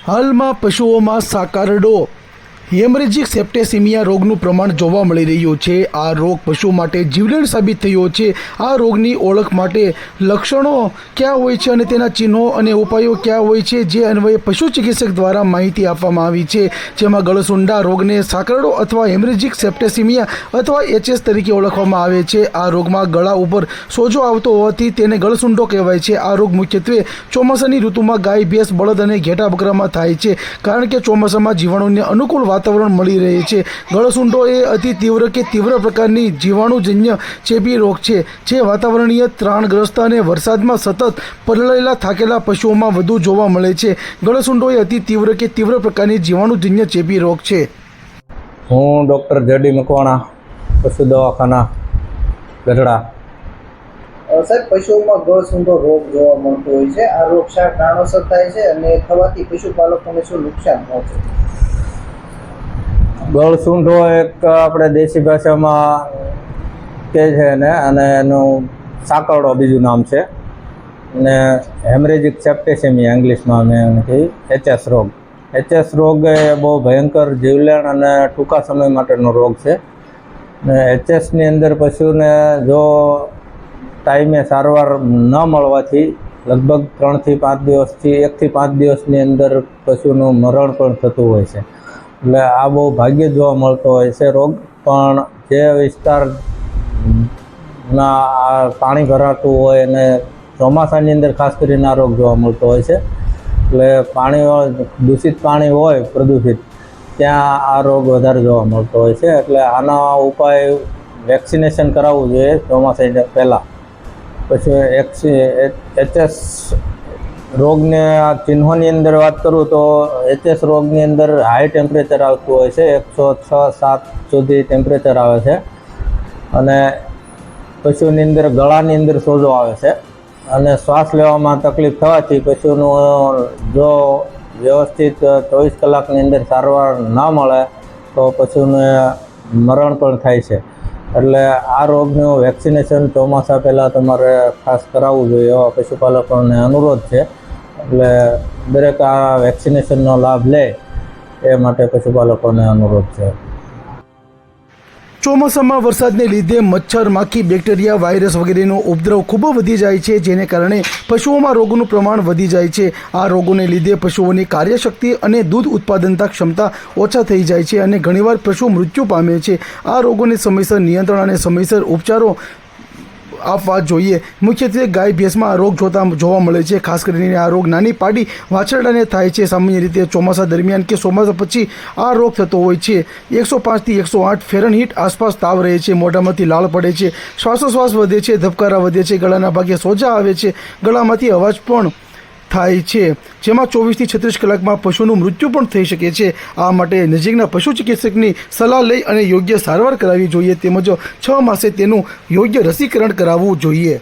હાલમાં પશુઓમાં સાકારડો હેમરેજિક સેપ્ટેસિમિયા રોગનું પ્રમાણ જોવા મળી રહ્યું છે। આ રોગ પશુ માટે જીવલેણ સાબિત થયો છે। આ રોગની ઓળખ માટે લક્ષણો ક્યાં હોય છે અને તેના ચિહ્નો અને ઉપાયો ક્યાં હોય છે, જે અન્વયે પશુ ચિકિત્સક દ્વારા માહિતી આપવામાં આવી છે, જેમાં ગળસુંડા રોગને સાકરડો અથવા હેમરેજિક સેપ્ટેસિમિયા અથવા HS તરીકે ઓળખવામાં આવે છે। આ રોગમાં ગળા ઉપર સોજો આવતો હોવાથી તેને ગળસુંડો કહેવાય છે। આ રોગ મુખ્યત્વે ચોમાસાની ઋતુમાં ગાય, ભેંસ, બળદ અને ઘેટા બકરામાં થાય છે, કારણ કે ચોમાસામાં જીવાણુને અનુકૂળ વાતાવરણ મળી રહે છે। ગળસુંડો એ અતિ તીવ્ર કે તીવ્ર પ્રકારની જીવાણુજન્ય ચેપી રોગ છે, જે વાતાવરણીય ત્રાણગ્રસ્ત અને વરસાદમાં સતત પલળેલા થાકેલા પશુઓમાં વધુ જોવા મળે છે। ગળસુંડો એ અતિ તીવ્ર કે તીવ્ર પ્રકારની જીવાણુજન્ય ચેપી રોગ છે। હું ડૉક્ટર JD મકવાણા, પશુ દવાખાના ગઢડા। સાહેબ, પશુઓમાં ગળસુંડો રોગ જોવા મળતો હોય છે। આ રોગ શા કારણોસર થાય છે અને થવાથી પશુપાલકોને શું નુકસાન પહોંચે? ગળસુંડો એક આપણે દેશી ભાષામાં કહે છે ને, અને એનું સાકરડો બીજું નામ છે, ને હેમરેજિક સેપ્ટેસિમિયા ઇંગ્લિશમાં અમે એને કહીએ HS રોગ। HS રોગ એ બહુ ભયંકર, જીવલેણ અને ટૂંકા સમય માટેનો રોગ છે। ને HSની અંદર પશુને જો ટાઈમે સારવાર ન મળવાથી લગભગ 3 થી 5 દિવસથી 1 થી 5 દિવસની અંદર પશુનું મરણ પણ થતું હોય છે। એટલે આ બહુ ભાગ્યે જોવા મળતો હોય છે રોગ। પણ જે વિસ્તારના પાણી ભરાતું હોય અને ચોમાસાની અંદર ખાસ કરીને આ રોગ જોવા મળતો હોય છે, એટલે દૂષિત પાણી હોય, પ્રદૂષિત, ત્યાં આ રોગ વધારે જોવા મળતો હોય છે। એટલે આનો ઉપાય વેક્સિનેશન કરાવવું જોઈએ ચોમાસા પહેલાં। પછી HS રોગને આ ચિહ્નોની અંદર વાત કરું તો HS રોગની અંદર હાઈ ટેમ્પરેચર આવતું હોય છે, 106-107 સુધી ટેમ્પરેચર આવે છે, અને પશુની અંદર ગળાની અંદર સોજો આવે છે, અને શ્વાસ લેવામાં તકલીફ થવાથી પશુનું જો વ્યવસ્થિત 24 કલાકની અંદર સારવાર ના મળે તો પશુને મરણ પણ થાય છે। એટલે આ રોગનું વેક્સિનેશન ચોમાસા પહેલાં તમારે ખાસ કરાવવું જોઈએ, એવા પશુપાલકોને અનુરોધ છે। એટલે દરેક આ વેક્સિનેશનનો લાભ લે એ માટે પશુપાલકોને અનુરોધ છે। ચોમાસામાં વરસાદને લીધે મચ્છર, માખી, બેક્ટેરિયા, વાયરસ વગેરેનો ઉપદ્રવ ખૂબ વધી જાય છે, જેને કારણે પશુઓમાં રોગનું પ્રમાણ વધી જાય છે। આ રોગોને લીધે પશુઓની કાર્યશક્તિ અને દૂધ ઉત્પાદનતા ક્ષમતા ઓછા થઈ જાય છે અને ઘણીવાર પશુ મૃત્યુ પામે છે। આ રોગોને સમયસર નિયંત્રણ અને સમયસર ઉપચારો આપવા જોઈએ। મુખ્યત્વે ગાય, ભેંસમાં આ રોગ જોવા મળે છે। ખાસ કરીને આ રોગ નાની પાડી વાછરડાને થાય છે। સામાન્ય રીતે ચોમાસા દરમિયાન કે ચોમાસા પછી આ રોગ થતો હોય છે। 105 થી 108 ફેરનહીટ આસપાસ તાવ રહે છે, મોઢામાંથી લાળ પડે છે, શ્વાસોશ્વાસ વધે છે, ધબકારા વધે છે, ગળાના ભાગે સોજા આવે છે, ગળામાંથી અવાજ પણ થાય છે, જેમાં 24 થી 36 કલાકમાં પશુનું મૃત્યુ પણ થઈ શકે છે। આ માટે નજીકના પશુ ચિકિત્સકની સલાહ લઈ અને યોગ્ય સારવાર કરાવવી જોઈએ, તેમજ 6 માસે તેનું યોગ્ય રસીકરણ કરાવવું જોઈએ।